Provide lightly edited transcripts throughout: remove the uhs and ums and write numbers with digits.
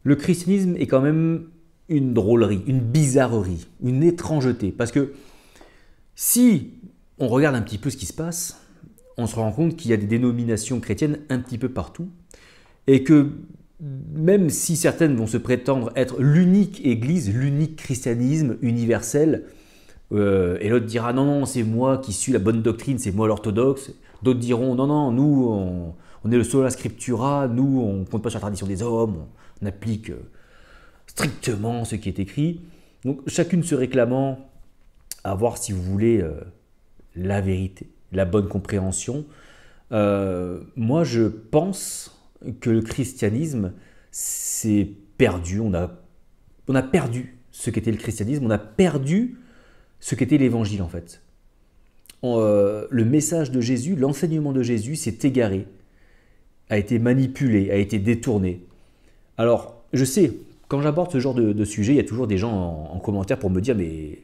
le christianisme est quand même une drôlerie, une bizarrerie, une étrangeté. Parce que si on regarde un petit peu ce qui se passe, on se rend compte qu'il y a des dénominations chrétiennes un petit peu partout et que même si certaines vont se prétendre être l'unique église, l'unique christianisme universel, et l'autre dira non, non, c'est moi qui suis la bonne doctrine, c'est moi l'orthodoxe. D'autres diront non, non, nous, on est le sola scriptura, nous, on ne compte pas sur la tradition des hommes, on applique strictement ce qui est écrit. Donc, chacune se réclamant à voir, si vous voulez, la vérité, la bonne compréhension. Moi, je pense que le christianisme s'est perdu. On a perdu ce qu'était le christianisme, on a perdu ce qu'était l'évangile en fait. Le message de Jésus, l'enseignement de Jésus s'est égaré, a été manipulé, a été détourné. Alors, je sais, quand j'aborde ce genre de sujet, il y a toujours des gens en commentaire pour me dire « Mais,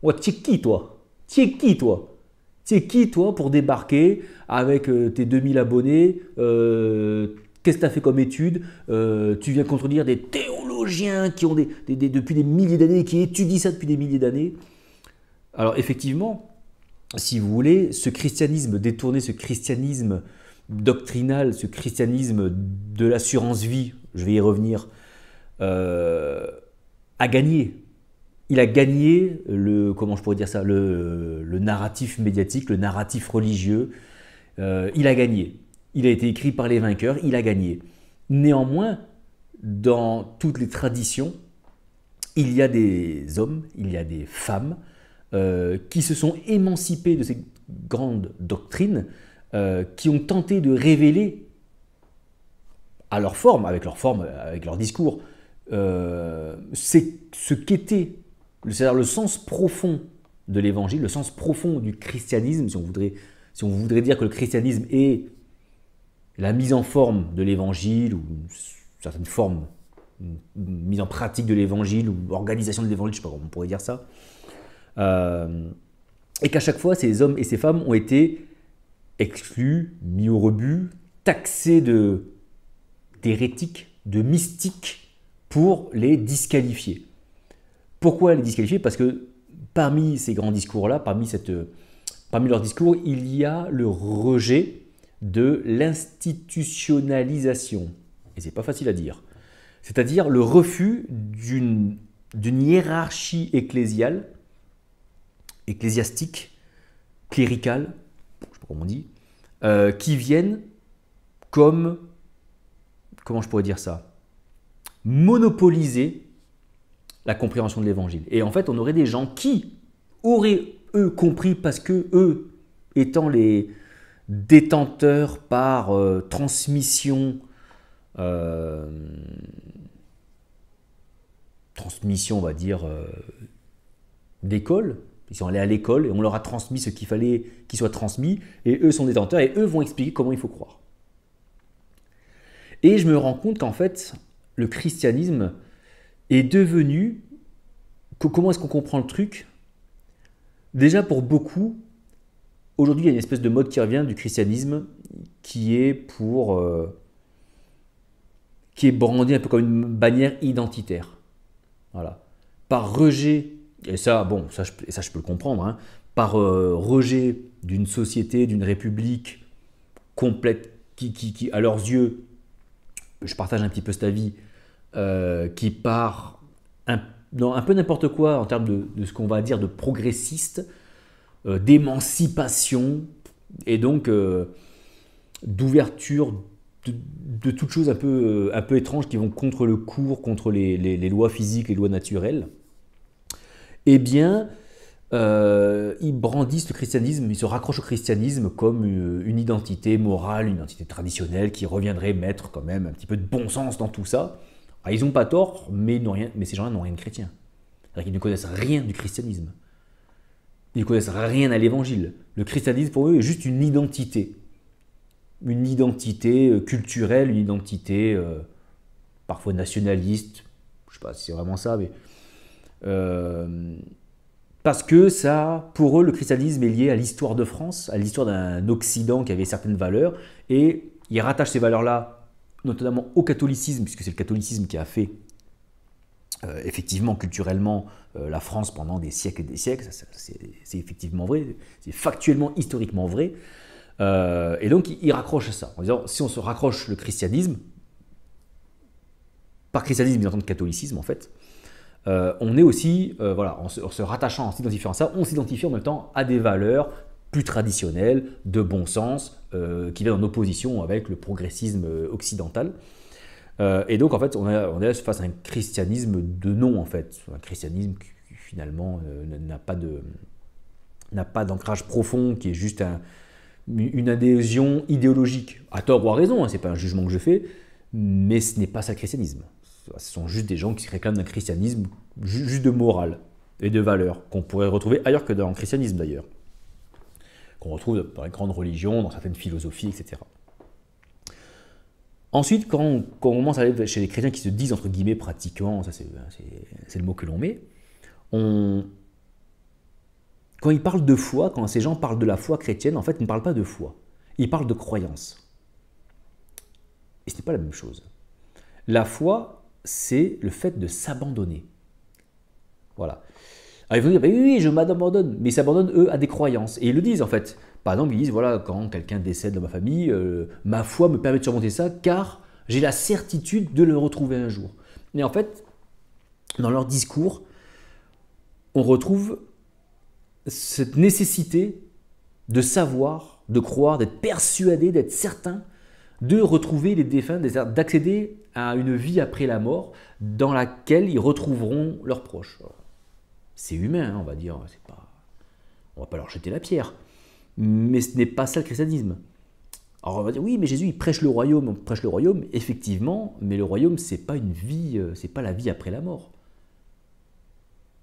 ouais, t'es qui toi? T'es qui toi? T'es qui toi pour débarquer avec tes 2000 abonnés? Qu'est-ce que tu as fait comme études? Tu viens contredire des théologiens qui ont depuis des milliers d'années, qui étudient ça depuis des milliers d'années. » Alors effectivement, si vous voulez, ce christianisme détourné, ce christianisme doctrinal, ce christianisme de l'assurance-vie, je vais y revenir, a gagné. Il a gagné comment je pourrais dire ça, le narratif médiatique, le narratif religieux. Il a gagné. Il a été écrit par les vainqueurs, il a gagné. Néanmoins, dans toutes les traditions, il y a des hommes, il y a des femmes qui se sont émancipés de ces grandes doctrines, qui ont tenté de révéler à leur forme, avec leur discours, c'est ce qu'était, c'est-à-dire le sens profond de l'évangile, le sens profond du christianisme, si on voudrait dire que le christianisme est la mise en forme de l'évangile, ou une certaine forme, une mise en pratique de l'évangile, ou organisation de l'évangile, je ne sais pas comment on pourrait dire ça. Et qu'à chaque fois, ces hommes et ces femmes ont été exclus, mis au rebut, taxés d'hérétiques, de mystiques, pour les disqualifier. Pourquoi les disqualifier? Parce que parmi ces grands discours-là, parmi leurs discours, il y a le rejet de l'institutionnalisation. Et c'est pas facile à dire. C'est-à-dire le refus d'une hiérarchie ecclésiastique, cléricale, je ne sais pas comment on dit, qui viennent comme, comment je pourrais dire ça, monopoliser la compréhension de l'évangile. Et en fait, on aurait des gens qui auraient, eux, compris parce que, eux, étant les détenteurs par transmission, on va dire, d'école. Ils sont allés à l'école et on leur a transmis ce qu'il fallait qu'il soit transmis, et eux sont détenteurs et eux vont expliquer comment il faut croire. Et je me rends compte qu'en fait, le christianisme est devenu, comment est-ce qu'on comprend le truc? Déjà pour beaucoup, aujourd'hui il y a une espèce de mode qui revient du christianisme qui est brandi un peu comme une bannière identitaire. Voilà. Par rejet, et ça, bon, ça je peux le comprendre, hein, par rejet d'une société, d'une république complète qui, à leurs yeux, je partage un petit peu cet avis, qui part dans un peu n'importe quoi en termes de ce qu'on va dire de progressiste, d'émancipation et donc d'ouverture de toutes choses un peu étranges qui vont contre le cours, contre les lois physiques, les lois naturelles. Eh bien, ils brandissent le christianisme, ils se raccrochent au christianisme comme une identité morale, une identité traditionnelle qui reviendrait mettre quand même un petit peu de bon sens dans tout ça. Alors, ils n'ont pas tort, mais ces gens-là n'ont rien de chrétien. C'est-à-dire qu'ils ne connaissent rien du christianisme. Ils ne connaissent rien à l'évangile. Le christianisme, pour eux, est juste une identité. Une identité culturelle, une identité parfois nationaliste. Je ne sais pas si c'est vraiment ça, mais... parce que ça, pour eux, le christianisme est lié à l'histoire de France, à l'histoire d'un Occident qui avait certaines valeurs, et ils rattachent ces valeurs-là notamment au catholicisme, puisque c'est le catholicisme qui a fait effectivement culturellement la France pendant des siècles et des siècles, c'est effectivement vrai, c'est factuellement, historiquement vrai, et donc il raccroche ça, en disant si on se raccroche le christianisme, par christianisme ils entendent catholicisme en fait, on est aussi, voilà, en se rattachant, en s'identifiant à ça, on s'identifie en même temps à des valeurs plus traditionnelles, de bon sens, qui viennent en opposition avec le progressisme occidental. Et donc en fait, on est face à un christianisme de nom en fait, un christianisme qui finalement n'a pas d'ancrage profond, qui est juste une adhésion idéologique, à tort ou à raison, hein, c'est pas un jugement que je fais, mais ce n'est pas ça le christianisme. Ce sont juste des gens qui se réclament d'un christianisme juste de morale et de valeurs, qu'on pourrait retrouver ailleurs que dans le christianisme d'ailleurs, qu'on retrouve dans les grandes religions, dans certaines philosophies, etc. Ensuite, quand on commence à aller chez les chrétiens qui se disent entre guillemets pratiquants, ça c'est le mot que l'on met, quand ils parlent de foi, quand ces gens parlent de la foi chrétienne, en fait ils ne parlent pas de foi, ils parlent de croyance. Et ce n'est pas la même chose. La foi, c'est le fait de s'abandonner. Voilà. Alors ils vont dire, oui, je m'abandonne, mais ils s'abandonnent, eux, à des croyances. Et ils le disent, en fait. Par exemple, ils disent, voilà, quand quelqu'un décède dans ma famille, ma foi me permet de surmonter ça, car j'ai la certitude de le retrouver un jour. Mais en fait, dans leur discours, on retrouve cette nécessité de savoir, de croire, d'être persuadé, d'être certain, de retrouver les défunts, d'accéder à une vie après la mort dans laquelle ils retrouveront leurs proches. C'est humain, hein, on va dire, on va pas leur jeter la pierre, mais ce n'est pas ça le christianisme. Alors on va dire, oui, mais Jésus, il prêche le royaume, effectivement, mais le royaume, c'est pas une vie, c'est pas la vie après la mort.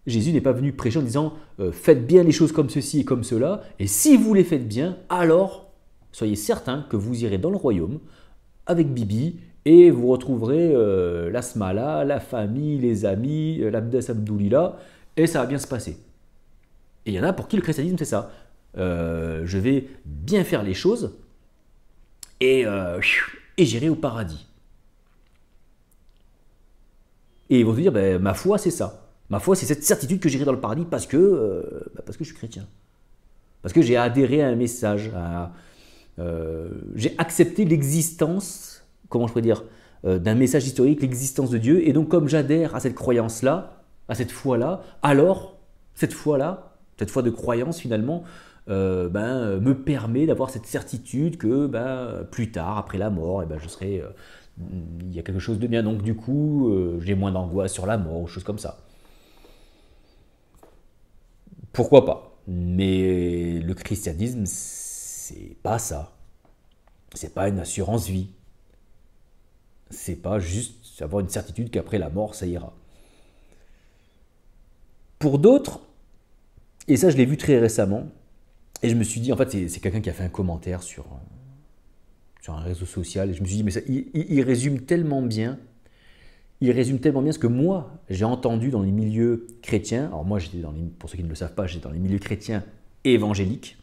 Jésus n'est pas venu prêcher en disant, faites bien les choses comme ceci et comme cela, et si vous les faites bien, alors soyez certains que vous irez dans le royaume avec Bibi et vous retrouverez la smala, la famille, les amis, l'abdes abdoulila, et ça va bien se passer. Et il y en a pour qui le christianisme c'est ça. Je vais bien faire les choses et j'irai au paradis. Et ils vont se dire, ben, ma foi c'est ça. Ma foi c'est cette certitude que j'irai dans le paradis parce que je suis chrétien. Parce que j'ai adhéré à un message, j'ai accepté l'existence, comment je pourrais dire, d'un message historique, l'existence de Dieu, et donc comme j'adhère à cette croyance-là, à cette foi-là, alors cette foi-là, cette foi de croyance finalement, me permet d'avoir cette certitude que plus tard, après la mort, je serai, il y a quelque chose de bien, donc du coup, j'ai moins d'angoisse sur la mort, ou choses comme ça. Pourquoi pas? Mais le christianisme, c'est pas ça. C'est pas une assurance vie. C'est pas juste avoir une certitude qu'après la mort, ça ira. Pour d'autres, et ça je l'ai vu très récemment, et je me suis dit, en fait c'est quelqu'un qui a fait un commentaire sur un réseau social, et je me suis dit, mais ça, il résume tellement bien, ce que moi j'ai entendu dans les milieux chrétiens. Alors moi j'étais pour ceux qui ne le savent pas, j'étais dans les milieux chrétiens évangéliques,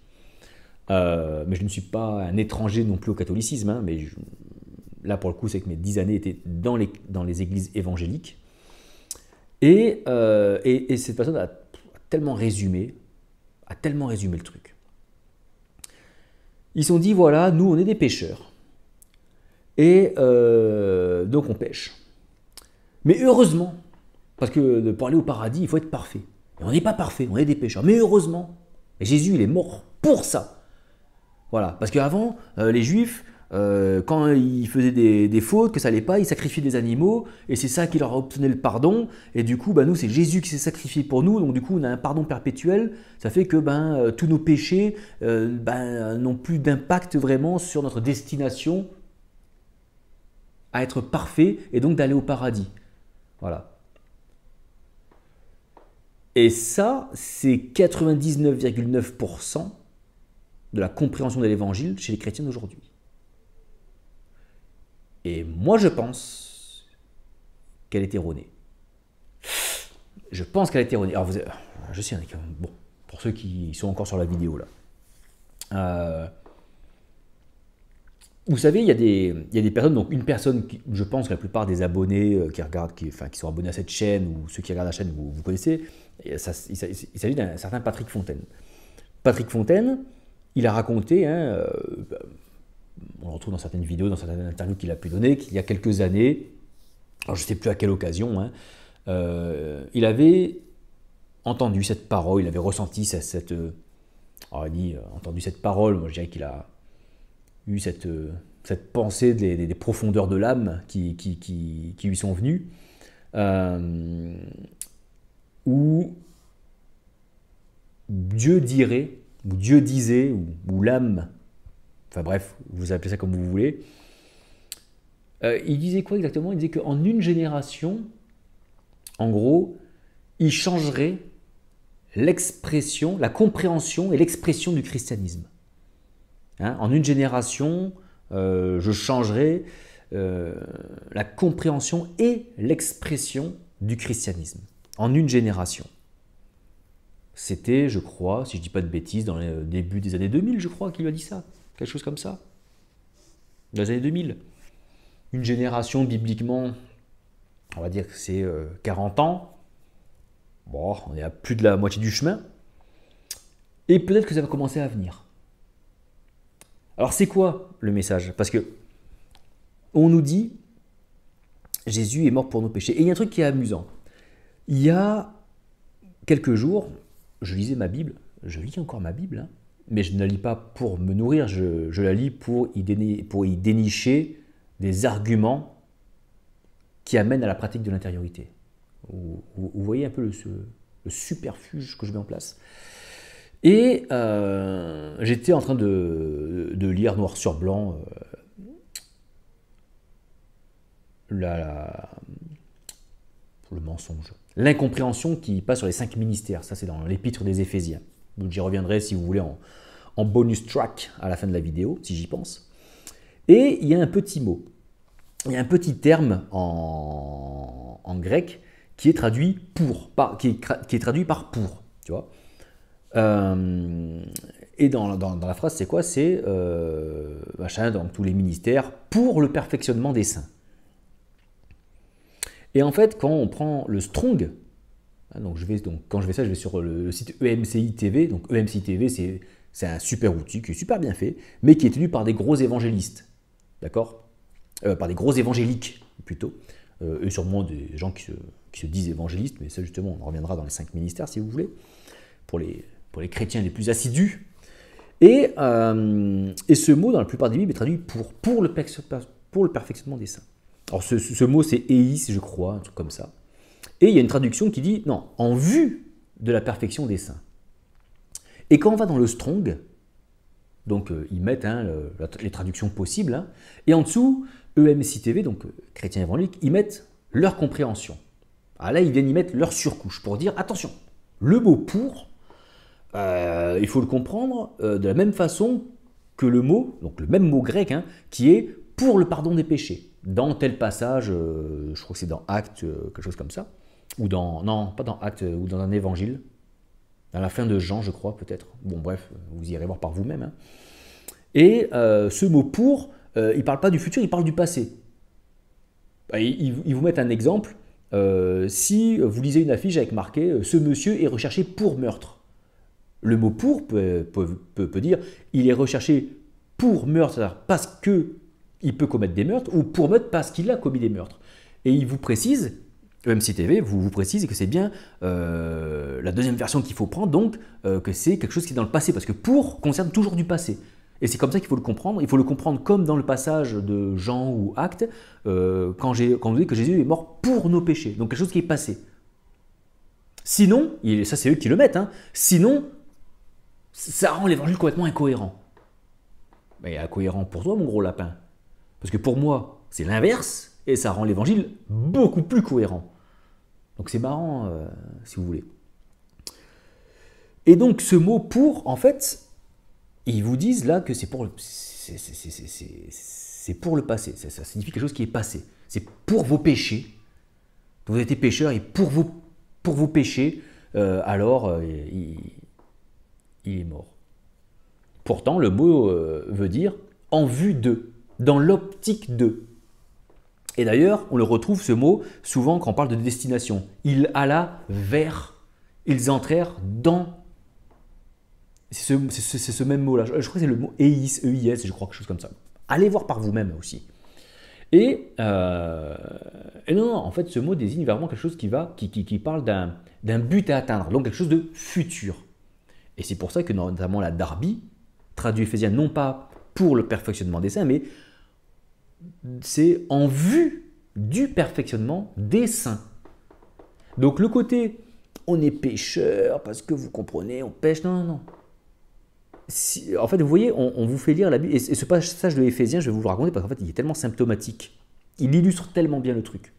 mais je ne suis pas un étranger non plus au catholicisme, hein, mais là pour le coup c'est que mes 10 années étaient dans les églises évangéliques, et cette personne a tellement résumé le truc. Ils se sont dit, voilà, nous on est des pécheurs, et donc on pêche. Mais heureusement, parce que pour aller au paradis, il faut être parfait. Et on n'est pas parfait, on est des pécheurs. Mais heureusement, Jésus il est mort pour ça. Voilà, parce qu'avant, les Juifs, quand ils faisaient des fautes, que ça n'allait pas, ils sacrifiaient des animaux, et c'est ça qui leur obtenait le pardon. Et du coup, nous, c'est Jésus qui s'est sacrifié pour nous, donc du coup, on a un pardon perpétuel. Ça fait que tous nos péchés n'ont plus d'impact vraiment sur notre destination à être parfait, et donc d'aller au paradis. Voilà. Et ça, c'est 99,9% de la compréhension de l'évangile chez les chrétiens d'aujourd'hui. Et moi, je pense qu'elle est erronée. Je pense qu'elle est erronée. Alors, je sais, bon, pour ceux qui sont encore sur la vidéo là. vous savez, il y a des personnes, donc une personne, je pense que la plupart des abonnés qui regardent, qui sont abonnés à cette chaîne, ou ceux qui regardent la chaîne, vous connaissez, il s'agit d'un certain Patrick Fontaine. Patrick Fontaine, il a raconté, on le retrouve dans certaines vidéos, dans certaines interviews qu'il a pu donner, qu'il y a quelques années, alors je ne sais plus à quelle occasion, il avait entendu cette parole, il avait ressenti entendu cette parole, moi je dirais qu'il a eu cette pensée des profondeurs de l'âme qui lui sont venues, où Dieu dirait, ou Dieu disait, ou l'âme, enfin bref, vous appelez ça comme vous voulez, il disait quoi exactement? Il disait qu'en une génération, en gros, il changerait l'expression, la compréhension et l'expression du christianisme. En une génération, je changerai la compréhension et l'expression du christianisme. En une génération. C'était, je crois, si je ne dis pas de bêtises, dans le début des années 2000, je crois qu'il lui a dit ça. Quelque chose comme ça. Dans les années 2000. Une génération, bibliquement, on va dire que c'est 40 ans. Bon, on est à plus de la moitié du chemin. Et peut-être que ça va commencer à venir. Alors c'est quoi le message? Parce que on nous dit Jésus est mort pour nos péchés. Et il y a un truc qui est amusant. Il y a quelques jours, je lisais ma Bible, je lis encore ma Bible, mais je ne la lis pas pour me nourrir, je la lis pour y dénicher des arguments qui amènent à la pratique de l'intériorité. Vous voyez un peu le superfuge que je mets en place. Et j'étais en train de lire noir sur blanc le mensonge, l'incompréhension qui passe sur les 5 ministères. Ça, c'est dans l'épître des Éphésiens. Donc, j'y reviendrai si vous voulez en bonus track à la fin de la vidéo, si j'y pense. Et il y a un petit mot, il y a un petit terme en grec qui est traduit qui est traduit par pour, tu vois. Et dans la phrase, c'est quoi? C'est dans tous les ministères pour le perfectionnement des saints. Et en fait, quand on prend le Strong, quand je fais ça, je vais sur le site EMCI TV. Donc EMCI TV, c'est un super outil qui est super bien fait, mais qui est tenu par des gros évangélistes, d'accord, par des gros évangéliques plutôt, et sûrement des gens qui se disent évangélistes, mais ça justement, on reviendra dans les 5 ministères si vous voulez, pour les chrétiens les plus assidus. Et ce mot, dans la plupart des Bibles, est traduit pour le perfectionnement des saints. Alors ce mot, c'est eis, je crois, un truc comme ça. Et il y a une traduction qui dit, non, en vue de la perfection des saints. Et quand on va dans le Strong, donc ils mettent les traductions possibles, et en dessous, EMCI TV, donc chrétiens évangéliques, ils mettent leur compréhension. Alors là, ils viennent y mettre leur surcouche pour dire, attention, le mot pour, il faut le comprendre de la même façon que le mot, donc le même mot grec, qui est pour le pardon des péchés. Dans tel passage, je crois que c'est dans Actes, quelque chose comme ça, ou non, pas dans Actes, ou dans un évangile, à la fin de Jean, je crois, peut-être. Bon, bref, vous irez voir par vous-même. Et ce mot pour, il ne parle pas du futur, il parle du passé. Ils vous mettent un exemple. Si vous lisez une affiche avec marqué « Ce monsieur est recherché pour meurtre », le mot « pour » peut dire « Il est recherché pour meurtre », c'est-à-dire parce qu'il peut commettre des meurtres, ou pour meurtre parce qu'il a commis des meurtres. Et il vous précise, EMCI TV vous précise que c'est bien la deuxième version qu'il faut prendre, donc que c'est quelque chose qui est dans le passé, parce que pour concerne toujours du passé. Et c'est comme ça qu'il faut le comprendre. Il faut le comprendre comme dans le passage de Jean ou Actes, quand on dit que Jésus est mort pour nos péchés, donc quelque chose qui est passé. Sinon, ça c'est eux qui le mettent, sinon, ça rend l'évangile complètement incohérent. Mais incohérent pour toi, mon gros lapin. Parce que pour moi, c'est l'inverse, et ça rend l'évangile beaucoup plus cohérent. Donc c'est marrant, si vous voulez. Et donc ce mot pour, en fait, ils vous disent là que c'est pour le passé. Ça signifie quelque chose qui est passé. C'est pour vos péchés. Vous avez été pécheur et pour vos péchés, alors il est mort. Pourtant, le mot veut dire en vue de. dans l'optique de. Et d'ailleurs, on le retrouve ce mot souvent quand on parle de destination. Il alla vers, ils entrèrent dans. C'est ce même mot-là. Je crois que c'est le mot EIS, EIS, je crois quelque chose comme ça. Allez voir par vous-même aussi. Et non, en fait, ce mot désigne vraiment quelque chose qui parle d'un but à atteindre, donc quelque chose de futur. Et c'est pour ça que notamment la Darby traduit Éphésiens non pas pour le perfectionnement des saints, mais c'est en vue du perfectionnement des saints. Donc le côté on est pécheur parce que vous comprenez, on pêche, non. En fait, vous voyez, on vous fait lire la Bible, et ce passage de Éphésiens, je vais vous le raconter parce qu'en fait, il est tellement symptomatique. Il illustre tellement bien le truc.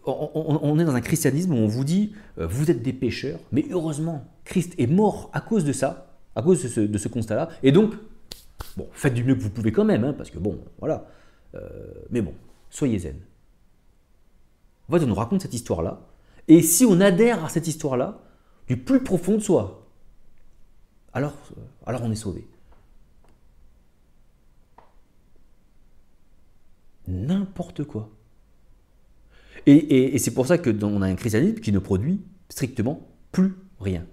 On est dans un christianisme où on vous dit, vous êtes des pécheurs, mais heureusement, Christ est mort à cause de ça, à cause de ce constat-là, et donc, bon, faites du mieux que vous pouvez quand même, hein, parce que bon, voilà, mais bon, soyez zen. En fait, on nous raconte cette histoire-là, et si on adhère à cette histoire-là, du plus profond de soi, alors on est sauvé. N'importe quoi. Et c'est pour ça qu'on a un christianisme qui ne produit strictement plus rien.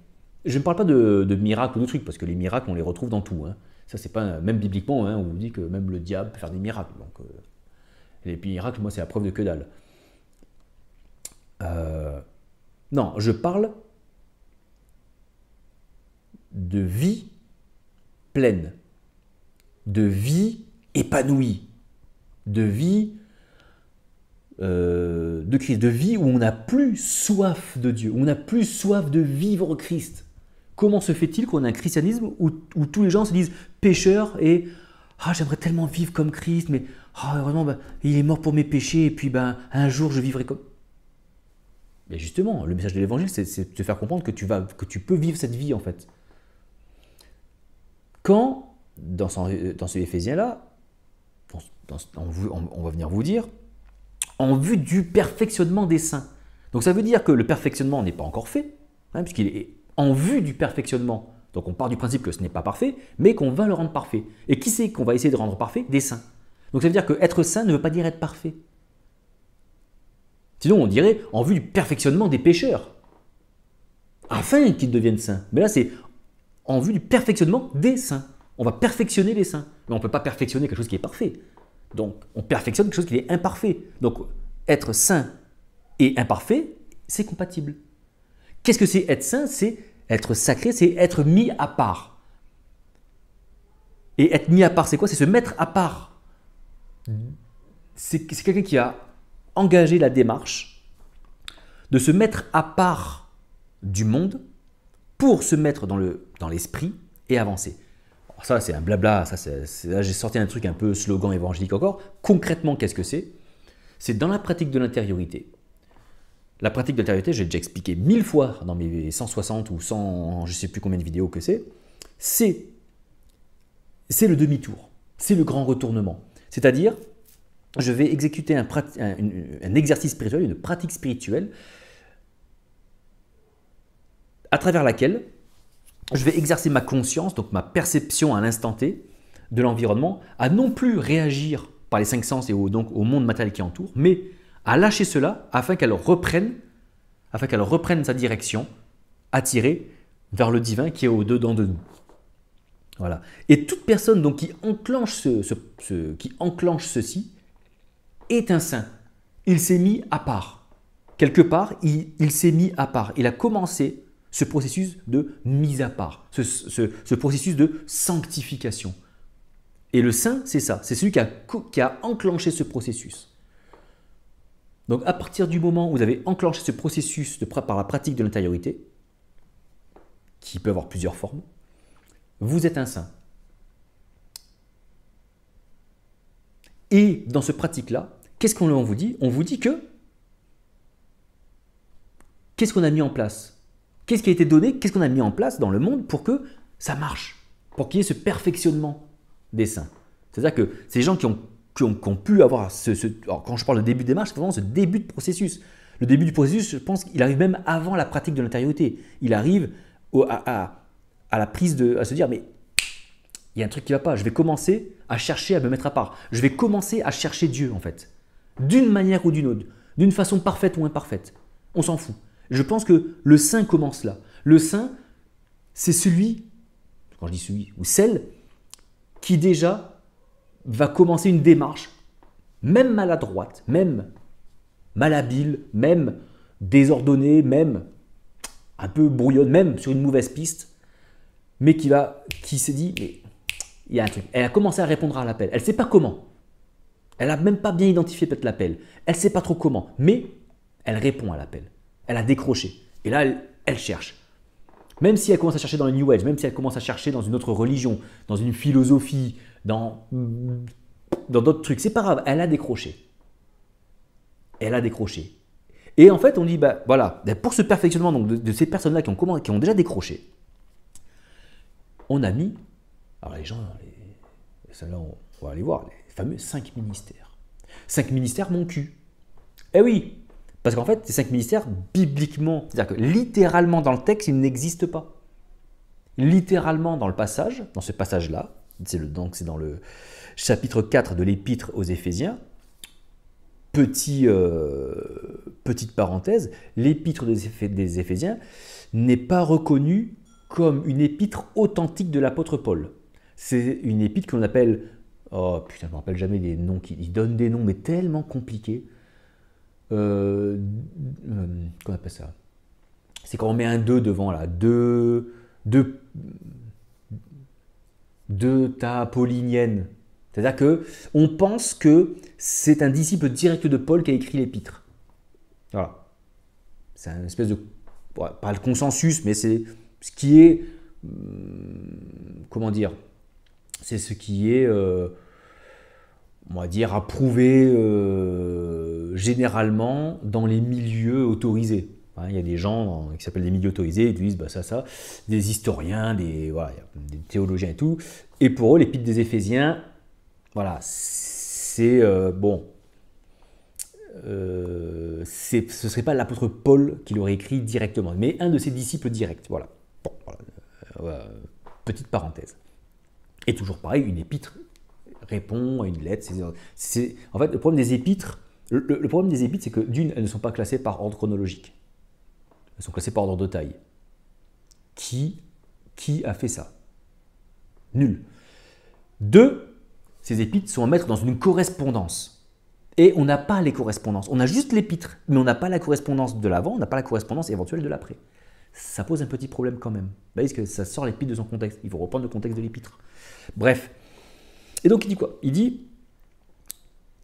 Je ne parle pas de miracles ou de trucs, parce que les miracles, on les retrouve dans tout. Hein. Ça, c'est pas, même bibliquement, hein, on vous dit que même le diable peut faire des miracles. Donc, les miracles, moi, c'est la preuve de que dalle. Non, je parle de vie pleine, de vie épanouie, de vie de Christ, de vie où on n'a plus soif de Dieu, où on n'a plus soif de vivre Christ. Comment se fait-il qu'on a un christianisme où tous les gens se disent pécheurs et j'aimerais tellement vivre comme Christ, mais vraiment, il est mort pour mes péchés et puis un jour je vivrai comme. Mais justement, le message de l'évangile, c'est de te faire comprendre que tu peux vivre cette vie en fait. Quand, dans ce Éphésiens-là, on va venir vous dire, en vue du perfectionnement des saints. Donc ça veut dire que le perfectionnement n'est pas encore fait, hein, puisqu'il est en vue du perfectionnement. Donc on part du principe que ce n'est pas parfait, mais qu'on va le rendre parfait. Et qui c'est qu'on va essayer de rendre parfait? Des saints. Donc ça veut dire que être saint ne veut pas dire être parfait. Sinon on dirait en vue du perfectionnement des pécheurs, afin qu'ils deviennent saints. Mais là c'est en vue du perfectionnement des saints. On va perfectionner les saints. Mais on ne peut pas perfectionner quelque chose qui est parfait. Donc, on perfectionne quelque chose qui est imparfait. Donc, être saint et imparfait, c'est compatible. Qu'est-ce que c'est être saint? C'est être sacré, c'est être mis à part. Et être mis à part, c'est quoi? C'est se mettre à part. C'est quelqu'un qui a engagé la démarche de se mettre à part du monde pour se mettre dans l'esprit et avancer. Alors ça, c'est un blabla. Là, j'ai sorti un truc un peu slogan évangélique encore. Concrètement, qu'est-ce que c'est? C'est dans la pratique de l'intériorité. La pratique de l'intériorité, j'ai déjà expliqué 1000 fois dans mes 160 ou 100, je ne sais plus combien de vidéos que c'est. C'est le demi-tour. C'est le grand retournement. C'est-à-dire, je vais exécuter un exercice spirituel, une pratique spirituelle à travers laquelle je vais exercer ma conscience, donc ma perception à l'instant T de l'environnement, à non plus réagir par les 5 sens et donc au monde matériel qui entoure, mais à lâcher cela afin qu'elle reprenne sa direction, attirée vers le divin qui est au-dedans de nous. Voilà. Et toute personne donc, qui enclenche ceci est un saint. Il s'est mis à part. Quelque part, il s'est mis à part. Il a commencé ce processus de mise à part, ce processus de sanctification. Et le saint, c'est ça, c'est celui qui a enclenché ce processus. Donc à partir du moment où vous avez enclenché ce processus par la pratique de l'intériorité, qui peut avoir plusieurs formes, vous êtes un saint. Et dans ce pratique-là, qu'est-ce qu'on vous dit? On vous dit que, qu'est-ce qu'on a mis en place? Qu'est-ce qui a été donné? Qu'est-ce qu'on a mis en place dans le monde pour que ça marche? Pour qu'il y ait ce perfectionnement des saints. C'est-à-dire que ces gens qui ont pu avoir alors quand je parle de début de démarche, c'est vraiment ce début de processus. Le début du processus, je pense qu'il arrive même avant la pratique de l'intériorité. Il arrive à la prise à se dire, mais il y a un truc qui ne va pas. Je vais commencer à chercher à me mettre à part. Je vais commencer à chercher Dieu, en fait. D'une manière ou d'une autre. D'une façon parfaite ou imparfaite. On s'en fout. Je pense que le saint commence là. Le saint, c'est celui, quand je dis celui, ou celle, qui déjà va commencer une démarche, même maladroite, même malhabile, même désordonnée, même un peu brouillonne, même sur une mauvaise piste, mais qui s'est dit, mais il y a un truc. Elle a commencé à répondre à l'appel. Elle ne sait pas comment. Elle n'a même pas bien identifié peut-être l'appel. Elle ne sait pas trop comment, mais elle répond à l'appel. Elle a décroché. Et là, elle cherche. Même si elle commence à chercher dans le New Age, même si elle commence à chercher dans une autre religion, dans une philosophie, dans d'autres trucs, c'est pas grave, elle a décroché. Elle a décroché. Et en fait, on dit, bah, voilà, pour ce perfectionnement donc, de ces personnes-là qui ont déjà décroché, on a mis, alors les gens, celles-là, on va aller voir, les fameux 5 ministères. 5 ministères, mon cul. Eh oui, parce qu'en fait, ces 5 ministères, bibliquement, c'est-à-dire que littéralement dans le texte, ils n'existent pas. Littéralement dans le passage, dans ce passage-là, c'est dans le chapitre 4 de l'épître aux Éphésiens, petite parenthèse, l'épître des Éphésiens n'est pas reconnue comme une épître authentique de l'apôtre Paul. C'est une épître qu'on appelle, oh putain, je ne me rappelle jamais des noms, il donne des noms mais tellement compliqués. Qu'on appelle ça? C'est quand on met un 2 devant là, de ta apollinienne. C'est-à-dire qu'on pense que c'est un disciple direct de Paul qui a écrit l'épître. Voilà. C'est une espèce de, pas le consensus, mais c'est ce qui est, comment dire, c'est ce qui est, on va dire, approuvé généralement dans les milieux autorisés. Il y a des gens qui s'appellent des milieux autorisés, ils disent bah, ça, des historiens, voilà, des théologiens et tout. Et pour eux, l'épître des Éphésiens, voilà, c'est bon. Ce ne serait pas l'apôtre Paul qui l'aurait écrit directement, mais un de ses disciples directs. Voilà. Bon, voilà. Petite parenthèse. Et toujours pareil, une épître répond à une lettre. En fait, le problème des épîtres, le problème des épîtres, c'est que d'une, elles ne sont pas classées par ordre chronologique. Elles sont classées par ordre de taille. Qui a fait ça? Nul. Deux, ces épîtres sont à mettre dans une correspondance. Et on n'a pas les correspondances. On a juste l'épître, mais on n'a pas la correspondance de l'avant, on n'a pas la correspondance éventuelle de l'après. Ça pose un petit problème quand même. Parce que ça sort l'épître de son contexte. Il faut reprendre le contexte de l'épître. Bref. Et donc il dit quoi? Il dit,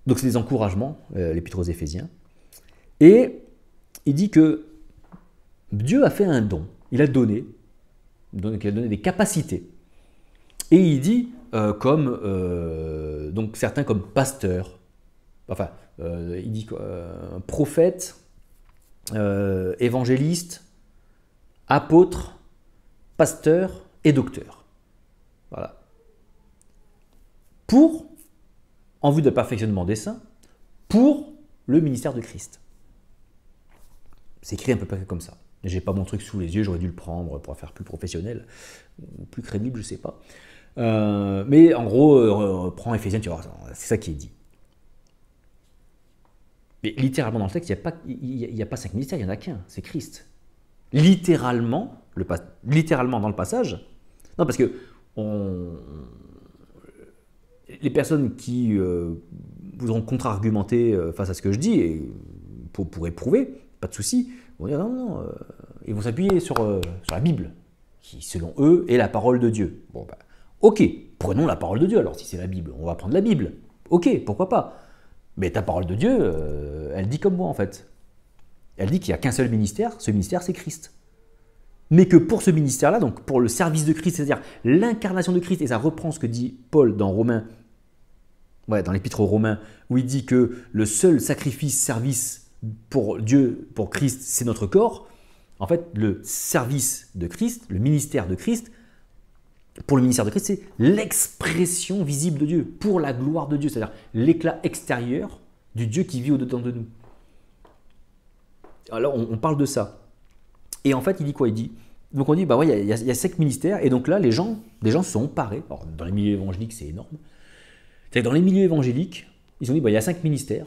donc c'est des encouragements, l'épître aux Éphésiens, et il dit que Dieu a fait un don. Il a donné des capacités. Et il dit, donc certains comme pasteurs, enfin, il dit prophète, évangéliste, apôtre, pasteur et docteur. Voilà. En vue de perfectionnement des saints, pour le ministère de Christ. C'est écrit un peu comme ça. J'ai pas mon truc sous les yeux, j'aurais dû le prendre pour faire plus professionnel, plus crédible, je sais pas. Mais en gros, prends Éphésiens, tu vois, c'est ça qui est dit. Mais littéralement dans le texte, il n'y a pas 5 ministères, il n'y en a qu'un, c'est Christ. Littéralement dans le passage, non parce que les personnes qui voudront contre-argumenter face à ce que je dis, et pour éprouver, pas de souci, vont dire non, ils vont s'appuyer sur la Bible, qui selon eux est la parole de Dieu. Bon, bah, ok, prenons la parole de Dieu alors, si c'est la Bible, on va prendre la Bible. Ok, pourquoi pas. Mais ta parole de Dieu, elle dit comme moi en fait. Elle dit qu'il n'y a qu'un seul ministère, ce ministère c'est Christ. Mais que pour ce ministère-là, donc pour le service de Christ, c'est-à-dire l'incarnation de Christ, et ça reprend ce que dit Paul dans dans l'épître aux Romains, où il dit que le seul service pour Dieu, pour Christ, c'est notre corps. En fait, le service de Christ, le ministère de Christ, pour le ministère de Christ, c'est l'expression visible de Dieu, pour la gloire de Dieu, c'est-à-dire l'éclat extérieur du Dieu qui vit au-dedans de nous. Alors, on parle de ça. Et en fait, il dit quoi? Il dit, Donc on dit, bah ouais, il y a 5 ministères, et donc là, les gens se sont emparés. Alors, dans les milieux évangéliques, c'est énorme. C'est que dans les milieux évangéliques, ils ont dit, bah, il y a 5 ministères,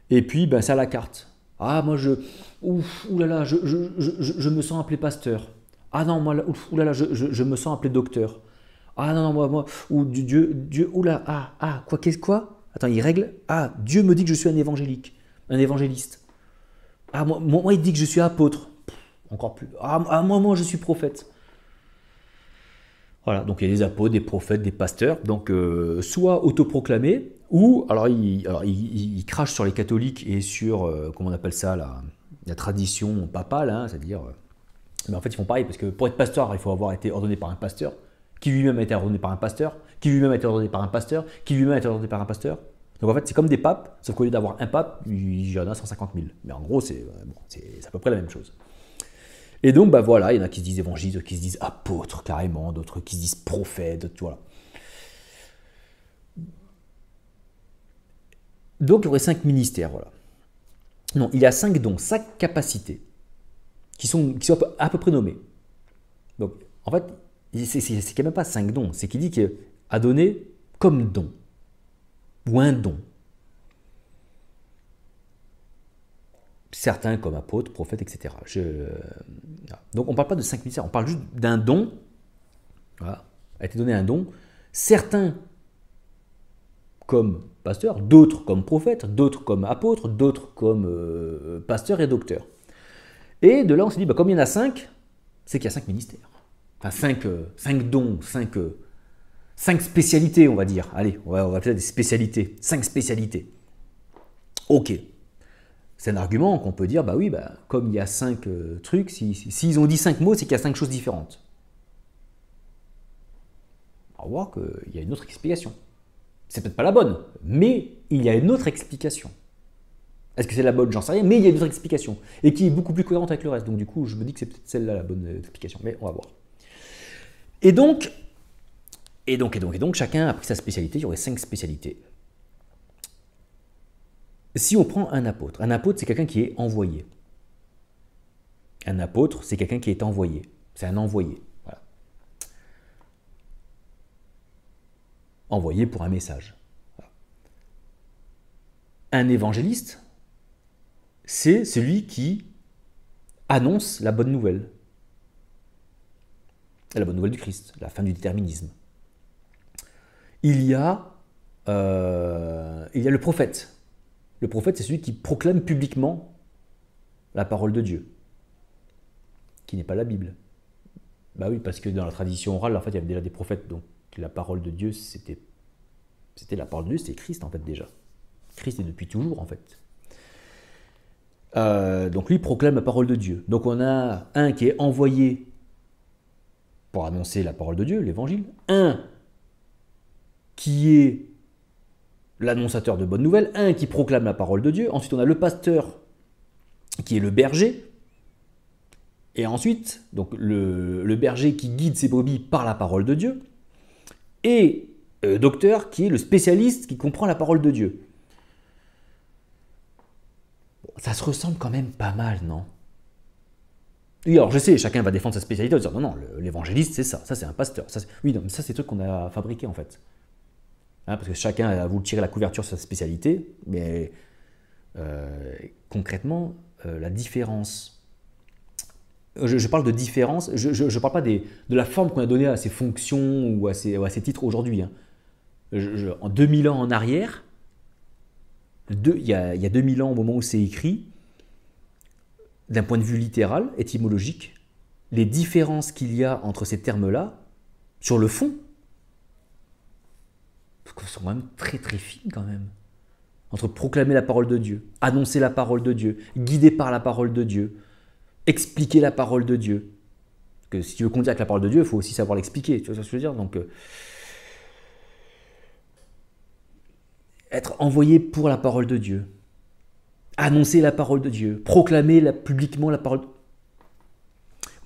et puis bah, c'est à la carte. Ah, moi, oulala, je me sens appelé pasteur. Ah non, moi, oulala, je me sens appelé docteur. Ah non, non, moi, ou Dieu, oula, quoi? Attends, il règle. Ah, Dieu me dit que je suis un évangéliste. Ah, moi, il dit que je suis apôtre. Encore plus. Ah, moi, je suis prophète. Voilà, donc il y a des apôtres, des prophètes, des pasteurs, donc soit autoproclamés, ou alors il crache sur les catholiques et sur, comment on appelle ça, la tradition papale, hein, c'est-à-dire, mais en fait ils font pareil, parce que pour être pasteur, il faut avoir été ordonné par un pasteur, qui lui-même a été ordonné par un pasteur, qui lui-même a été ordonné par un pasteur, qui lui-même a été ordonné par un pasteur. Donc en fait c'est comme des papes, sauf qu'au lieu d'avoir un pape, il y en a 150 000. Mais en gros c'est à peu près la même chose. Et donc, bah voilà, il y en a qui se disent évangélistes, d'autres qui se disent apôtres carrément, d'autres qui se disent prophètes, voilà. Donc, il y aurait 5 ministères, voilà. Non, il y a 5 dons, 5 capacités qui sont à peu près nommées. Donc, en fait, c'est quand même pas 5 dons, c'est qu'il dit qu'il a donné comme don, ou un don. Certains comme apôtres, prophètes, etc. Donc on ne parle pas de 5 ministères, on parle juste d'un don. Voilà, a été donné un don. Certains comme pasteurs, d'autres comme prophètes, d'autres comme apôtres, d'autres comme pasteurs et docteurs. Et de là on s'est dit, bah, comme il y en a 5, c'est qu'il y a 5 ministères. Enfin 5 dons, 5 spécialités on va dire. Allez, on va faire des spécialités. 5 spécialités. Ok. C'est un argument qu'on peut dire, bah oui, bah, comme il y a 5 trucs, s'ils ont dit 5 mots, c'est qu'il y a 5 choses différentes. On va voir qu'il y a une autre explication. C'est peut-être pas la bonne, mais il y a une autre explication. Est-ce que c'est la bonne? J'en sais rien, mais il y a une autre explication. Et qui est beaucoup plus cohérente avec le reste. Donc du coup, je me dis que c'est peut-être celle-là la bonne explication. Mais on va voir. Et donc, chacun a pris sa spécialité. Il y aurait 5 spécialités. Si on prend un apôtre c'est quelqu'un qui est envoyé. Un apôtre, c'est quelqu'un qui est envoyé. C'est un envoyé. Voilà. Envoyé pour un message. Voilà. Un évangéliste, c'est celui qui annonce la bonne nouvelle. La bonne nouvelle du Christ, la fin du déterminisme. Il y a le prophète. Le prophète, c'est celui qui proclame publiquement la parole de Dieu, qui n'est pas la Bible. Bah oui, parce que dans la tradition orale, en fait, il y avait déjà des prophètes, donc la parole de Dieu, c'était la parole de Dieu, c'était Christ, en fait, déjà. Christ est depuis toujours, en fait. Donc lui, il proclame la parole de Dieu. Donc on a un qui est envoyé pour annoncer la parole de Dieu, l'évangile. Un qui est l'annonçateur de bonnes nouvelles, un qui proclame la parole de Dieu, ensuite on a le pasteur qui est le berger, et ensuite donc le berger qui guide ses brebis par la parole de Dieu, et docteur qui est le spécialiste qui comprend la parole de Dieu. Bon, ça se ressemble quand même pas mal, non? Oui, alors je sais, chacun va défendre sa spécialité en disant non, l'évangéliste c'est ça c'est un pasteur. Oui, non, mais ça c'est des trucs qu'on a fabriqués en fait. Hein, parce que chacun a voulu tirer la couverture sur sa spécialité, mais concrètement, la différence. Je parle de différence, je ne parle pas de la forme qu'on a donnée à ces fonctions ou à ces titres aujourd'hui. Hein. En 2000 ans en arrière, il y a 2000 ans au moment où c'est écrit, d'un point de vue littéral, étymologique, les différences qu'il y a entre ces termes-là, sur le fond, sont quand même très très fines quand même. Entre proclamer la parole de Dieu, annoncer la parole de Dieu, guider par la parole de Dieu, expliquer la parole de Dieu. Parce que si tu veux conduire avec la parole de Dieu, il faut aussi savoir l'expliquer. Tu vois ce que je veux dire? Donc, être envoyé pour la parole de Dieu, annoncer la parole de Dieu, proclamer publiquement la parole.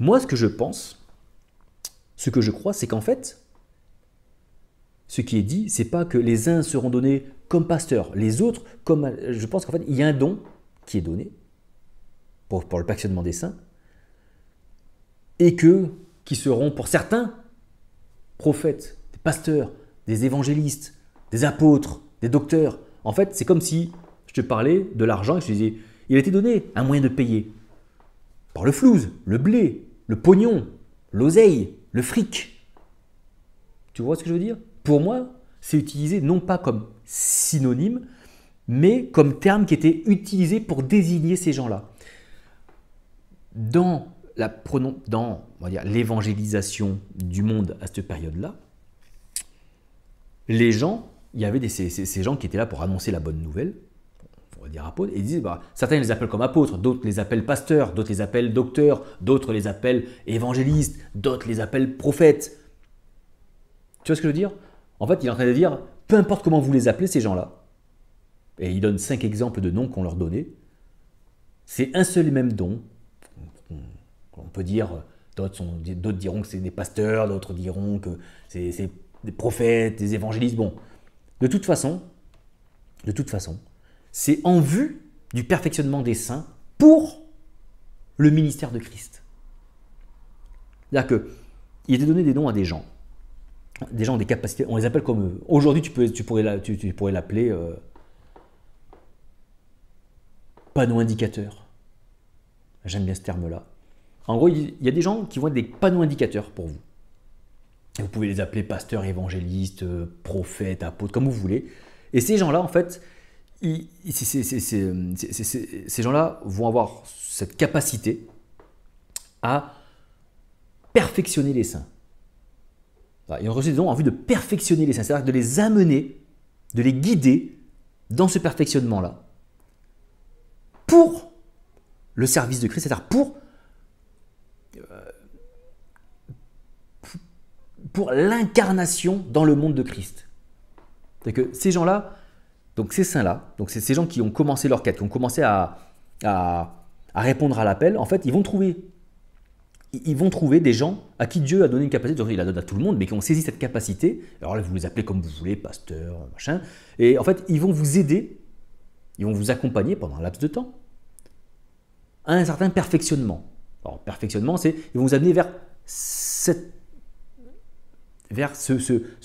Moi, ce que je pense, ce que je crois, c'est qu'en fait, ce qui est dit, c'est pas que les uns seront donnés comme pasteurs, les autres comme... Je pense qu'en fait, il y a un don qui est donné pour le perfectionnement des saints, et qui seront pour certains prophètes, des pasteurs, des évangélistes, des apôtres, des docteurs. En fait, c'est comme si je te parlais de l'argent et je te disais, il a été donné un moyen de payer par le flouze, le blé, le pognon, l'oseille, le fric. Tu vois ce que je veux dire? Pour moi, c'est utilisé non pas comme synonyme, mais comme terme qui était utilisé pour désigner ces gens-là. Dans l'évangélisation du monde à cette période-là, les gens, il y avait ces gens qui étaient là pour annoncer la bonne nouvelle, on va dire apôtres, et ils disaient, certains les appellent comme apôtres, d'autres les appellent pasteurs, d'autres les appellent docteurs, d'autres les appellent évangélistes, d'autres les appellent prophètes. Tu vois ce que je veux dire? En fait, il est en train de dire, peu importe comment vous les appelez, ces gens-là, et il donne 5 exemples de noms qu'on leur donnait, c'est un seul et même don. On peut dire, d'autres diront que c'est des pasteurs, d'autres diront que c'est des prophètes, des évangélistes. Bon, de toute façon, c'est en vue du perfectionnement des saints pour le ministère de Christ. C'est-à-dire qu'il était donné des dons à des gens ont des capacités, on les appelle comme eux. Aujourd'hui, tu pourrais l'appeler panneau indicateur. J'aime bien ce terme-là. En gros, il y a des gens qui vont être des panneaux indicateurs pour vous. Vous pouvez les appeler pasteurs, évangélistes, prophètes, apôtres, comme vous voulez. Et ces gens-là, en fait, ces gens-là vont avoir cette capacité à perfectionner les saints. Ils ont reçu des dons en vue de perfectionner les saints, c'est-à-dire de les amener, de les guider dans ce perfectionnement-là pour le service de Christ, c'est-à-dire pour l'incarnation dans le monde de Christ. C'est-à-dire que ces gens-là, donc ces saints-là, donc c'est ces gens qui ont commencé leur quête, qui ont commencé à répondre à l'appel, en fait, ils vont trouver des gens à qui Dieu a donné une capacité, il la donne à tout le monde, mais qui ont saisi cette capacité. Alors là, vous les appelez comme vous voulez, pasteur, machin. Et en fait, ils vont vous aider, ils vont vous accompagner pendant un laps de temps à un certain perfectionnement. Alors, perfectionnement, c'est ils vont vous amener vers ce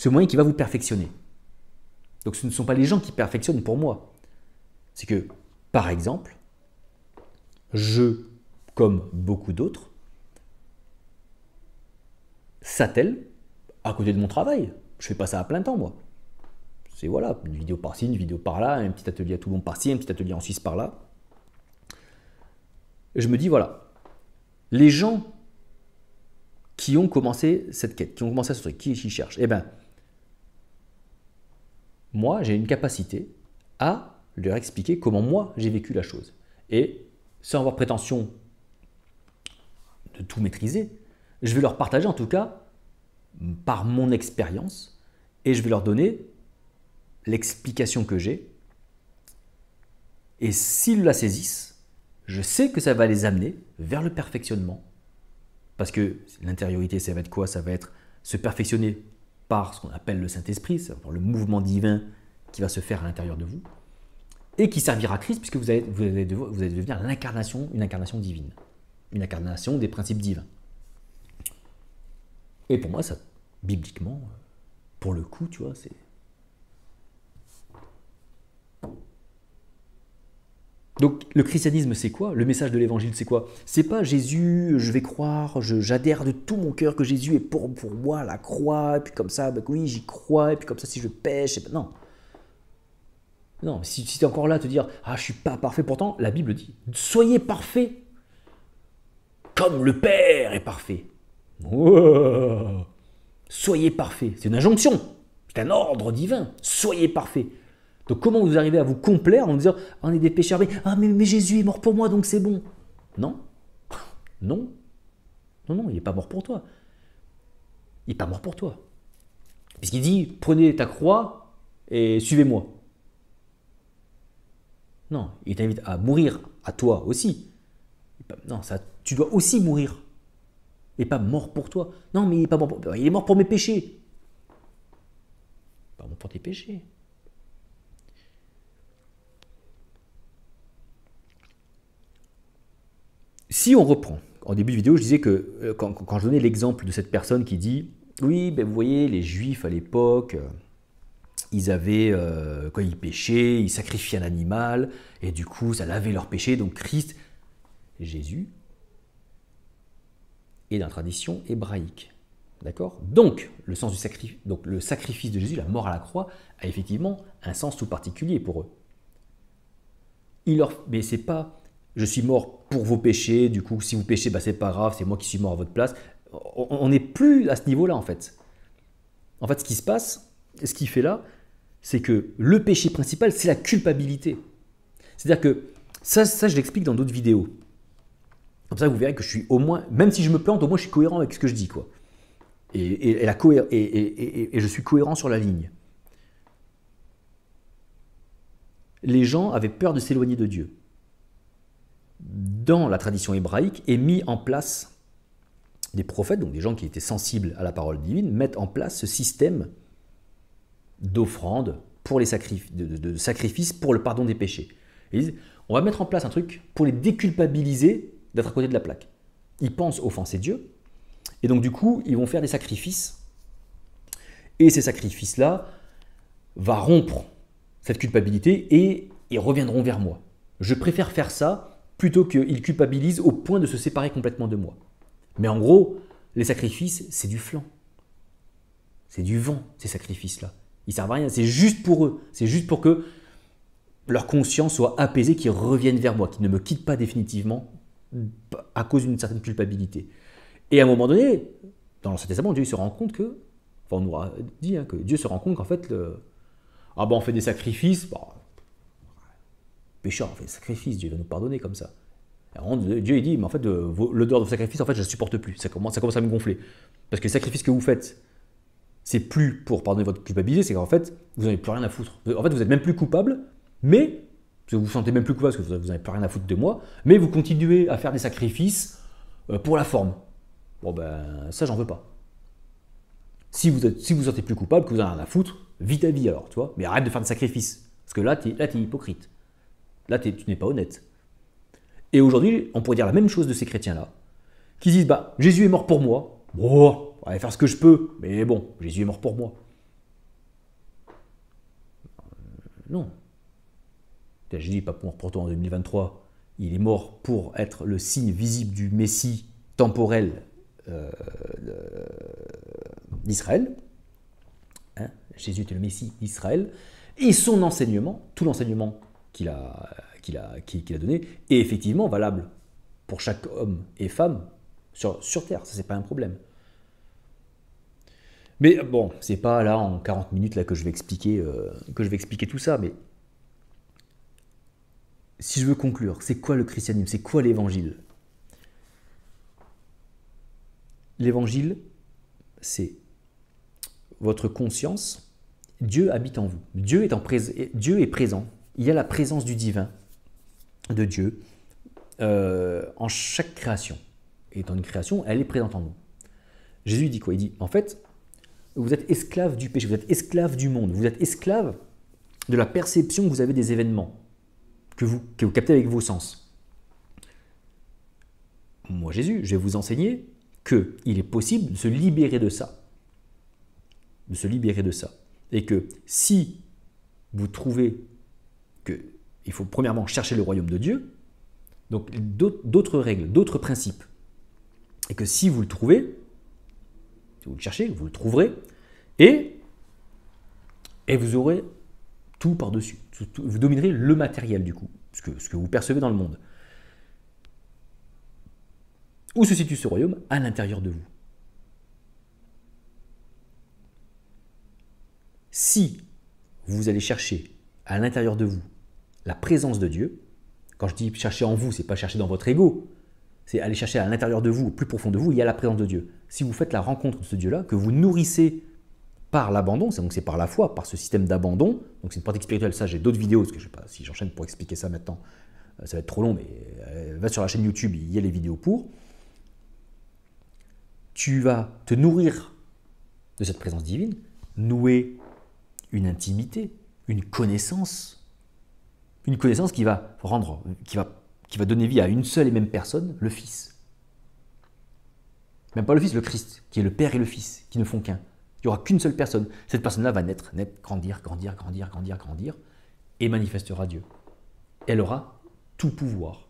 moyen qui va vous perfectionner. Donc, ce ne sont pas les gens qui perfectionnent pour moi. C'est que, par exemple, je, comme beaucoup d'autres, s'attelle à côté de mon travail. Je fais pas ça à plein temps, moi. C'est voilà, une vidéo par-ci, une vidéo par-là, un petit atelier à Toulon par-ci, un petit atelier en Suisse par-là. Et je me dis, voilà, les gens qui ont commencé cette quête, qui ont commencé ce truc, qui cherchent, eh bien, moi, j'ai une capacité à leur expliquer comment moi, j'ai vécu la chose. Et sans avoir prétention de tout maîtriser, je vais leur partager en tout cas par mon expérience et je vais leur donner l'explication que j'ai. Et s'ils la saisissent, je sais que ça va les amener vers le perfectionnement. Parce que l'intériorité, ça va être quoi? Ça va être se perfectionner par ce qu'on appelle le Saint-Esprit, c'est-à-dire le mouvement divin qui va se faire à l'intérieur de vous et qui servira à Christ puisque vous allez devenir l'incarnation, une incarnation divine, une incarnation des principes divins. Et pour moi, ça, bibliquement, pour le coup, tu vois, c'est... Donc, le christianisme, c'est quoi? Le message de l'évangile, c'est quoi? C'est pas Jésus, je vais croire, j'adhère de tout mon cœur que Jésus est pour moi, la croix, et puis comme ça, bah oui, j'y crois, et puis comme ça, si je pêche, non. Non, si tu es encore là à te dire, ah, je suis pas parfait, pourtant, la Bible dit, soyez parfaits, comme le Père est parfait. Wow. Soyez parfaits, c'est une injonction, c'est un ordre divin, soyez parfaits. Donc comment vous arrivez à vous complaire en disant « on est des pécheurs, mais Jésus est mort pour moi, donc c'est bon ». Non, non, il n'est pas mort pour toi. Il n'est pas mort pour toi. Puisqu'il dit « prenez ta croix et suivez-moi ». Non, il t'invite à mourir à toi aussi. Non, ça, tu dois aussi mourir. Il n'est pas mort pour toi. Non, mais il n'est pas mort pour... Il est mort pour mes péchés. Pas mort pour tes péchés. Si on reprend, en début de vidéo, je disais que quand je donnais l'exemple de cette personne qui dit « Oui, ben vous voyez, les Juifs à l'époque, ils avaient, quand ils péchaient, ils sacrifiaient un animal, et du coup, ça lavait leur péché. Donc Christ, Jésus, est dans la tradition hébraïque. D'accord? Donc, le sens du sacrifice, donc le sacrifice de Jésus, la mort à la croix, a effectivement un sens tout particulier pour eux. Mais c'est pas « je suis mort pour vos péchés, du coup, si vous péchez, bah, c'est pas grave, c'est moi qui suis mort à votre place ». On n'est plus à ce niveau-là, en fait. En fait, ce qui se passe, ce qu'il fait là, c'est que le péché principal, c'est la culpabilité. C'est-à-dire que, ça je l'explique dans d'autres vidéos. Comme ça, vous verrez que je suis au moins, même si je me plante, au moins je suis cohérent avec ce que je dis, quoi. Et je suis cohérent sur la ligne. Les gens avaient peur de s'éloigner de Dieu. Dans la tradition hébraïque, est mis en place des prophètes, donc des gens qui étaient sensibles à la parole divine, mettent en place ce système d'offrande pour les de sacrifices pour le pardon des péchés. Ils disent, on va mettre en place un truc pour les déculpabiliser d'être à côté de la plaque. Ils pensent offenser Dieu, et donc du coup, ils vont faire des sacrifices, et ces sacrifices-là vont rompre cette culpabilité et ils reviendront vers moi. Je préfère faire ça plutôt qu'ils culpabilisent au point de se séparer complètement de moi. Mais en gros, les sacrifices, c'est du flan. C'est du vent, ces sacrifices-là. Ils ne servent à rien, c'est juste pour eux. C'est juste pour que leur conscience soit apaisée, qu'ils reviennent vers moi, qu'ils ne me quittent pas définitivement à cause d'une certaine culpabilité. Et à un moment donné, dans l'Ancien Testament, Dieu se rend compte que, enfin on nous a dit que Dieu se rend compte qu'en fait, on fait des sacrifices, pécheur, on fait des sacrifices, Dieu va nous pardonner comme ça. Alors, Dieu il dit, mais en fait, l'odeur de vos sacrifices, en fait, je ne la supporte plus. Ça commence à me gonfler. Parce que les sacrifices que vous faites, c'est plus pour pardonner votre culpabilité, c'est qu'en fait, vous n'avez plus rien à foutre. En fait, vous n'êtes même plus coupable, mais, parce que vous vous sentez même plus coupable, parce que vous n'avez plus rien à foutre de moi, mais vous continuez à faire des sacrifices pour la forme. Bon ben, ça, j'en veux pas. Si vous vous sentez plus coupable, que vous n'avez rien à foutre, vis ta vie alors, tu vois, mais arrête de faire des sacrifices. Parce que là, tu es hypocrite. Là, tu n'es pas honnête. Et aujourd'hui, on pourrait dire la même chose de ces chrétiens-là, qui disent, Jésus est mort pour moi, bon, on va faire ce que je peux, mais bon, Jésus est mort pour moi. Non. Jésus n'est pas mort pour toi en 2023, il est mort pour être le signe visible du Messie temporel d'Israël. Jésus était le Messie d'Israël, et son enseignement, tout l'enseignement qu'il a donné, est effectivement valable pour chaque homme et femme sur Terre, ça c'est pas un problème. Mais bon, c'est pas là en 40 minutes là que je vais expliquer tout ça, mais si je veux conclure, c'est quoi le christianisme? C'est quoi l'évangile? L'évangile, c'est votre conscience, Dieu habite en vous. Dieu est présent. Il y a la présence du divin, de Dieu, en chaque création. Et dans une création, elle est présente en nous. Jésus dit quoi? Il dit, en fait, vous êtes esclave du péché, vous êtes esclave du monde, vous êtes esclave de la perception que vous avez des événements, que vous captez avec vos sens. Moi, Jésus, je vais vous enseigner qu'il est possible de se libérer de ça. De se libérer de ça. Et que si vous trouvez qu'il faut premièrement chercher le royaume de Dieu, donc d'autres règles, d'autres principes, et que si vous le trouvez, si vous le cherchez, vous le trouverez, et vous aurez tout par-dessus. Vous dominerez le matériel du coup, ce que vous percevez dans le monde. Où se situe ce royaume? À l'intérieur de vous. Si vous allez chercher à l'intérieur de vous la présence de Dieu, quand je dis chercher en vous, ce n'est pas chercher dans votre ego, c'est aller chercher à l'intérieur de vous, au plus profond de vous, il y a la présence de Dieu. Si vous faites la rencontre de ce Dieu-là, que vous nourrissez par l'abandon, donc c'est par la foi, par ce système d'abandon, donc c'est une pratique spirituelle, ça j'ai d'autres vidéos, parce que je ne sais pas si j'enchaîne pour expliquer ça maintenant, ça va être trop long, mais va sur la chaîne YouTube, il y a les vidéos pour. Tu vas te nourrir de cette présence divine, nouer une intimité, une connaissance qui va donner vie à une seule et même personne, le Fils. Même pas le Fils, le Christ, qui est le Père et le Fils, qui ne font qu'un. Il n'y aura qu'une seule personne. Cette personne-là va naître, grandir, et manifestera Dieu. Elle aura tout pouvoir.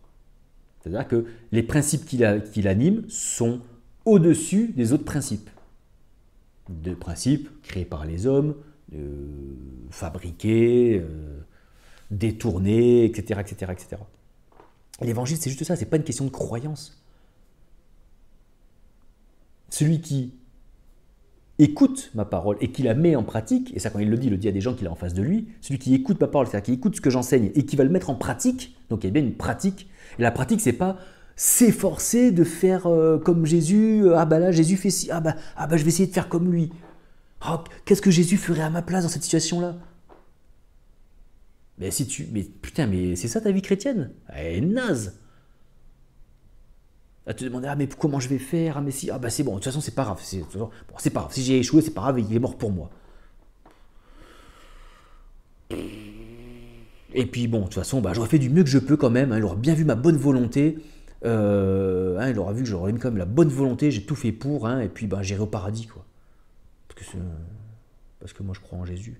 C'est-à-dire que les principes qui l'animent sont au-dessus des autres principes. De principes créés par les hommes, fabriqués, détournés, etc., etc., etc. L'évangile, c'est juste ça, c'est pas une question de croyance. Celui qui écoute ma parole et qui la met en pratique, et ça quand il le dit à des gens qu'il a en face de lui, celui qui écoute ma parole, c'est-à-dire qui écoute ce que j'enseigne et qui va le mettre en pratique, donc il y a bien une pratique, et la pratique c'est pas s'efforcer de faire comme Jésus, ah bah là Jésus fait ci, ah bah je vais essayer de faire comme lui, oh, qu'est-ce que Jésus ferait à ma place dans cette situation-là? Mais putain, mais c'est ça ta vie chrétienne? Elle est naze! À te demander, ah mais comment je vais faire, ah mais si, ah bah c'est bon, de toute façon c'est pas grave, c'est pas grave, si j'ai échoué c'est pas grave, il est mort pour moi. Et puis bon, de toute façon, bah, j'aurais fait du mieux que je peux quand même, hein, il aura bien vu ma bonne volonté, il aura vu que j'aurais mis quand même la bonne volonté, j'ai tout fait pour, hein, et puis bah, j'irai au paradis quoi. Parce que moi je crois en Jésus.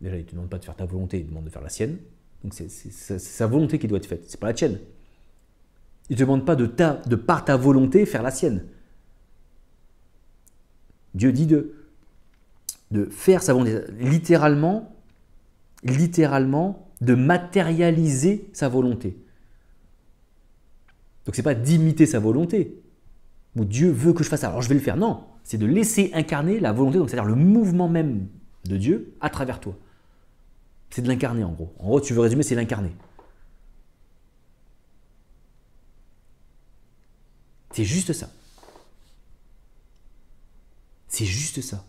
Déjà il ne te demande pas de faire ta volonté, il te demande de faire la sienne, donc c'est sa volonté qui doit être faite, c'est pas la tienne. Il ne te demande pas de par ta volonté faire la sienne. Dieu dit de faire sa volonté, littéralement, de matérialiser sa volonté. Donc ce n'est pas d'imiter sa volonté, où Dieu veut que je fasse ça, alors je vais le faire. Non, c'est de laisser incarner la volonté, donc c'est-à-dire le mouvement même de Dieu à travers toi. C'est de l'incarner en gros. En gros, tu veux résumer, c'est l'incarner. C'est juste ça. C'est juste ça.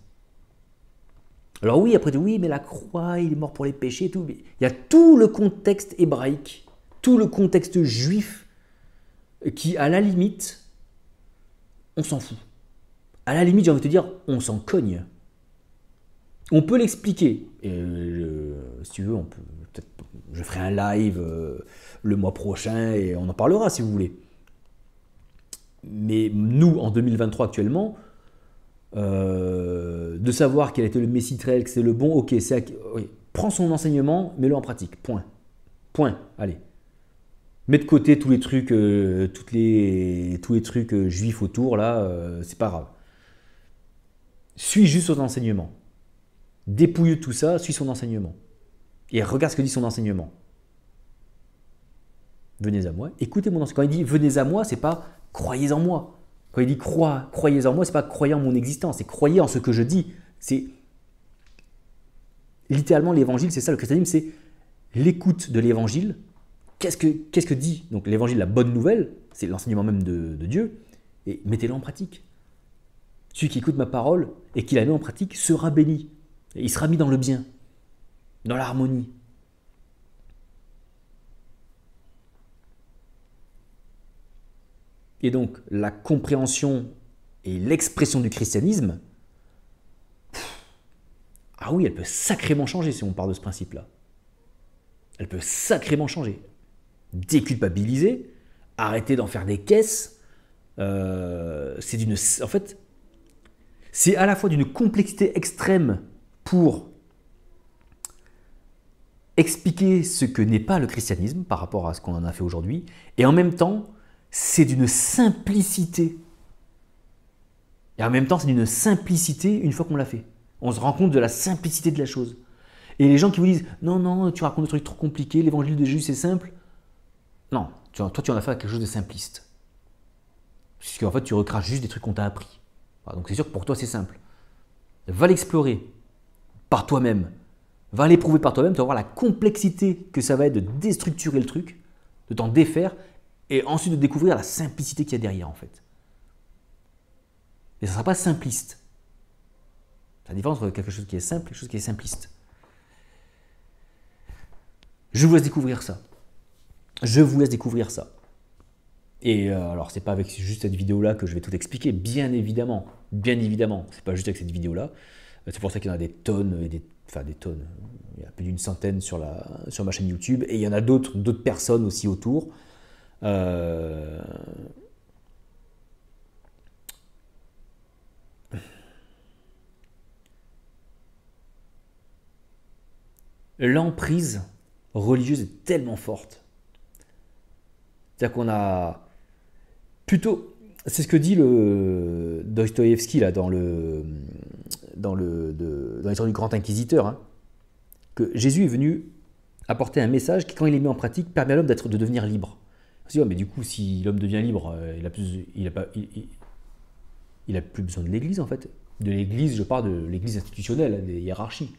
Alors oui, après, oui, mais la croix, il est mort pour les péchés et tout. Mais il y a tout le contexte hébraïque, tout le contexte juif qui, à la limite, on s'en fout. À la limite, j'ai envie de te dire, on s'en cogne. On peut l'expliquer. Et si tu veux, je ferai un live le mois prochain et on en parlera si vous voulez. Mais nous, en 2023 actuellement, de savoir quel était le Messie Israël, que c'est le bon, ok, oui. Prends son enseignement, mets-le en pratique, point. Point, allez. Mets de côté tous les trucs, tous les trucs juifs autour, là, c'est pas grave. Suis juste son enseignement. Dépouille tout ça, suis son enseignement. Et regarde ce que dit son enseignement. Venez à moi, écoutez mon enseignement. Quand il dit venez à moi, c'est pas croyez en moi. Quand il dit croyez en moi, c'est pas croyez en mon existence, c'est croyez en ce que je dis. C'est littéralement l'évangile, c'est ça, le christianisme, c'est l'écoute de l'évangile. Qu'est-ce que dit donc l'évangile, la bonne nouvelle, c'est l'enseignement même de Dieu, et mettez-le en pratique. Celui qui écoute ma parole et qui la met en pratique sera béni. Et il sera mis dans le bien, dans l'harmonie. Et donc, la compréhension et l'expression du christianisme, ah oui, elle peut sacrément changer si on part de ce principe-là. Elle peut sacrément changer. Déculpabiliser, arrêter d'en faire des caisses, en fait, c'est à la fois d'une complexité extrême pour expliquer ce que n'est pas le christianisme par rapport à ce qu'on en a fait aujourd'hui, et en même temps, c'est d'une simplicité. Et en même temps, c'est d'une simplicité une fois qu'on l'a fait. On se rend compte de la simplicité de la chose. Et les gens qui vous disent « Non, non, tu racontes des trucs trop compliqués, l'évangile de Jésus, c'est simple. » Non, toi, tu en as fait quelque chose de simpliste. Puisqu'en fait, tu recraches juste des trucs qu'on t'a appris. Donc c'est sûr que pour toi, c'est simple. Va l'explorer par toi-même. Va l'éprouver par toi-même, tu vas voir la complexité que ça va être de déstructurer le truc, de t'en défaire, et ensuite de découvrir la simplicité qu'il y a derrière en fait. Et ça ne sera pas simpliste. C'est la différence entre quelque chose qui est simple et quelque chose qui est simpliste. Je vous laisse découvrir ça. Je vous laisse découvrir ça. Et alors, c'est pas avec juste cette vidéo-là que je vais tout expliquer, bien évidemment. Bien évidemment, c'est pas juste avec cette vidéo-là. C'est pour ça qu'il y en a des tonnes, des tonnes. Il y a plus d'une centaine sur ma chaîne YouTube. Et il y en a d'autres personnes aussi autour. l'emprise religieuse est tellement forte. C'est-à-dire qu'on a plutôt... C'est ce que dit le Dostoïevski là, dans l'histoire du grand inquisiteur, hein, que Jésus est venu apporter un message qui, quand il est mis en pratique, permet à l'homme de devenir libre. On se dit, oh, mais du coup, si l'homme devient libre, il a plus besoin de l'Église, en fait. De l'Église, je parle de l'Église institutionnelle, des hiérarchies.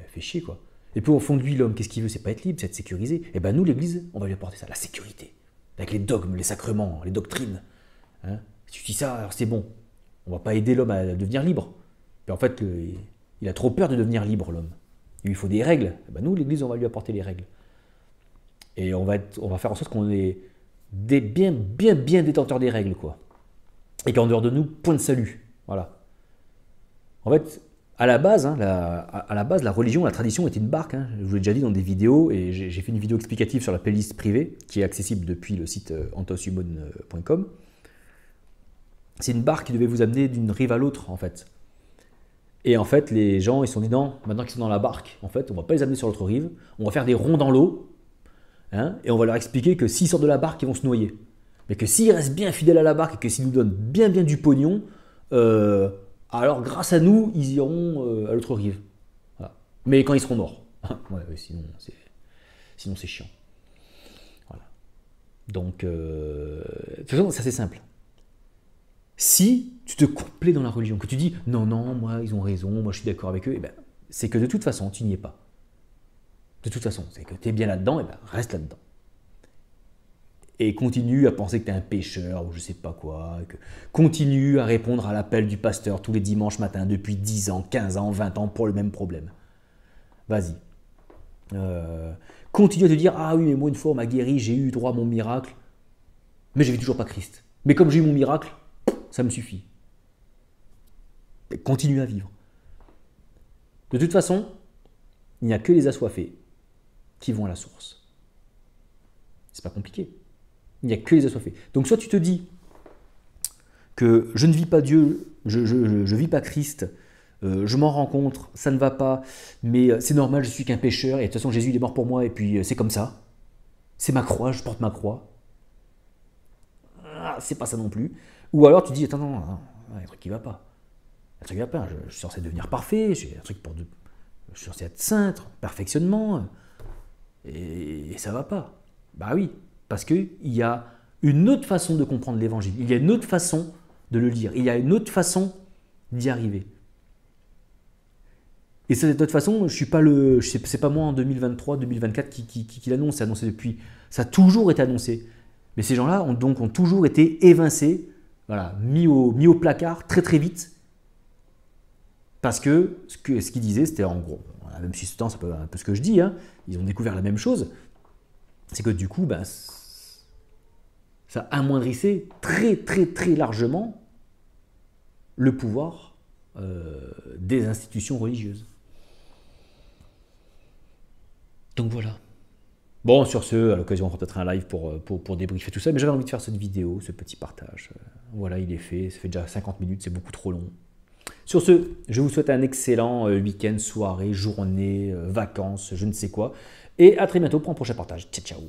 Fait chier, quoi. Et puis au fond de lui, l'homme, qu'est-ce qu'il veut? C'est pas être libre, c'est être sécurisé. Et ben nous, l'Église, on va lui apporter ça, la sécurité. Avec les dogmes, les sacrements, les doctrines. Hein, si tu dis ça, alors c'est bon. On va pas aider l'homme à devenir libre. Puis en fait, il a trop peur de devenir libre, l'homme. Il lui faut des règles. Et ben nous, l'Église, on va lui apporter les règles. Et on va faire en sorte qu'on est bien détenteurs des règles, quoi. Et qu'en dehors de nous, point de salut. Voilà. En fait, à la base, la religion, la tradition est une barque. Hein. Je vous l'ai déjà dit dans des vidéos, et j'ai fait une vidéo explicative sur la playlist privée, qui est accessible depuis le site antoshumon.com. C'est une barque qui devait vous amener d'une rive à l'autre, en fait. Et en fait, les gens, ils se sont dit, non, maintenant qu'ils sont dans la barque, en fait, on ne va pas les amener sur l'autre rive, on va faire des ronds dans l'eau, hein, et on va leur expliquer que s'ils sortent de la barque, ils vont se noyer. Mais que s'ils restent bien fidèles à la barque, et que s'ils nous donnent bien du pognon, alors grâce à nous, ils iront à l'autre rive. Voilà. Mais quand ils seront morts. Ouais, sinon c'est chiant. Voilà. Donc, de toute façon, c'est assez simple. Si tu te complais dans la religion, que tu dis non, moi ils ont raison, moi je suis d'accord avec eux, eh ben, c'est que de toute façon tu n'y es pas. De toute façon, c'est que tu es bien là-dedans, et ben reste là-dedans. Et continue à penser que tu es un pécheur ou je sais pas quoi, continue à répondre à l'appel du pasteur tous les dimanches matins depuis 10 ans, 15 ans, 20 ans pour le même problème. Vas-y. Continue à te dire, ah oui, mais moi une fois on m'a guéri, j'ai eu droit à mon miracle, mais je n'avais toujours pas Christ. Mais comme j'ai eu mon miracle, ça me suffit. Et continue à vivre. De toute façon, il n'y a que les assoiffés qui vont à la source. C'est pas compliqué. Il n'y a que les assoiffés. Donc soit tu te dis que je ne vis pas Dieu, je ne vis pas Christ, je m'en rencontre, ça ne va pas, mais c'est normal, je suis qu'un pécheur, et de toute façon Jésus il est mort pour moi, et puis c'est comme ça. C'est ma croix, je porte ma croix. Ah, c'est pas ça non plus. Ou alors tu dis, attends, non, il y a un truc qui ne va pas. Un truc qui va pas, je suis censé devenir parfait, j'ai un truc je suis censé être saint, perfectionnement, et ça ne va pas. Bah oui, parce qu'il y a une autre façon de comprendre l'évangile, il y a une autre façon de le lire, il y a une autre façon d'y arriver. Et cette autre façon, c'est pas moi en 2023, 2024 qui l'annonce, c'est annoncé depuis, ça a toujours été annoncé. Mais ces gens-là ont toujours été évincés, voilà, mis au placard très vite, parce que ce qu'ils disaient, c'était en gros, la même substance, un peu ce que je dis, hein, ils ont découvert la même chose, c'est que du coup, ben, ça amoindrissait très largement le pouvoir des institutions religieuses. Donc voilà. Bon, sur ce, à l'occasion, on fera peut-être un live pour débriefer tout ça, mais j'avais envie de faire cette vidéo, ce petit partage. Voilà, il est fait, ça fait déjà 50 minutes, c'est beaucoup trop long. Sur ce, je vous souhaite un excellent week-end, soirée, journée, vacances, je ne sais quoi, et à très bientôt pour un prochain partage. Ciao, ciao.